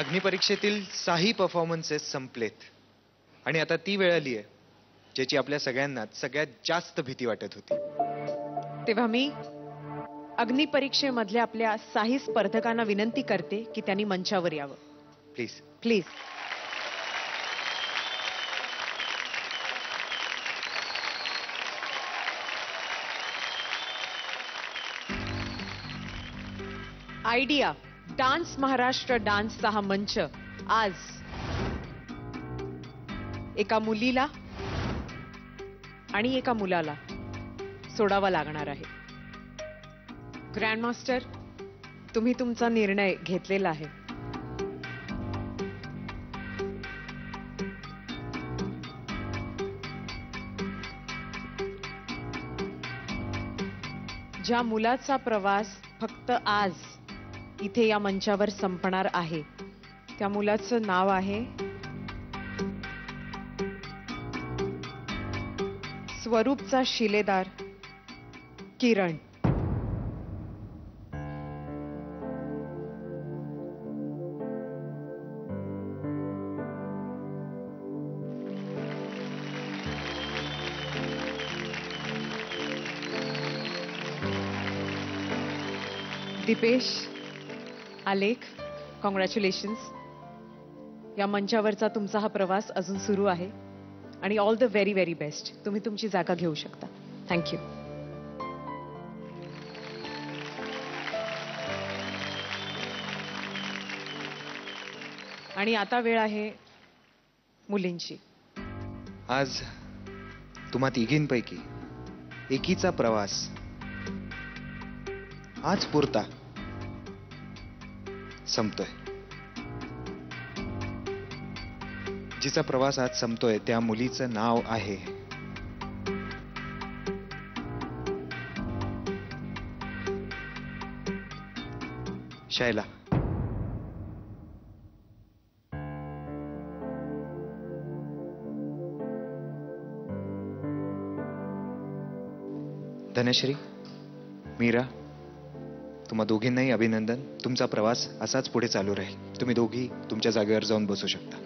अग्निपरीक्षेतील 6 performances संपलेत आणि आता ती वेळ आली आहे ज्याची आपल्या सगळ्यांनाच सगळ्यात जास्त भीती वाटत होती. तेव्हा मी अग्निपरीक्षेमधल्या आपल्या 6 स्पर्धकांना विनंती करते की त्यांनी मंचावर यावं. Please. Please. Idea dance Maharashtra डान्सचा हा मंच आज एका मुलीला आणि एका मुलाला सोडावा लागणार आहे. ग्रँडमास्टर, तुम्ही तुमचा निर्णय घेतलेला आहे. ज्या मुलाचा प्रवास फक्त आज इथे या मंचावर संपणार आहे त्या मुलाचं नाव आहे स्वरूपचा शिलेदार किरण. दीपेश, आलेख, कॉंग्रॅच्युलेशन्स. या मंचावरचा तुमचा हा प्रवास अजून सुरू आहे आणि all the very very best. तुम्ही तुमची जागा घेऊ शकता. थँक्यू. आणि आता वेळ आहे मुलींची. आज तुम्हा तिघींपैकी एकीचा प्रवास आज पुरता संपतोय. जिचा प्रवास आज संपतोय त्या मुलीचं नाव आहे शैला. धनश्री, मीरा, तुम्हा दोघींनाही अभिनंदन. तुमचा प्रवास असाच पुढे चालू राहील. तुम्ही दोघी तुमच्या जागेवर जाऊन बसू शकता.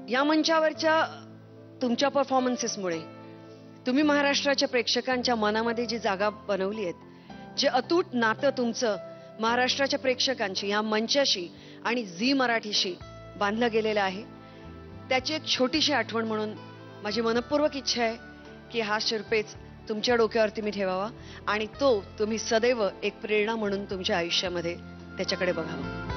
या मंचावरच्या तुमच्या परफॉर्मन्सेसमुळे तुम्ही महाराष्ट्राच्या प्रेक्षकांच्या मनामध्ये जी जागा बनवली आहे, जे अतूट नातं तुमचं महाराष्ट्राच्या प्रेक्षकांशी या मंचाशी आणि झी मराठीशी बांधलं गेलेलं आहे, त्याची एक छोटीशी आठवण म्हणून माझी मनपूर्वक इच्छा आहे की हा शिरपेच तुमच्या डोक्यावरती मी ठेवावा आणि तो तुम्ही सदैव एक प्रेरणा म्हणून तुमच्या आयुष्यामध्ये त्याच्याकडे बघावा.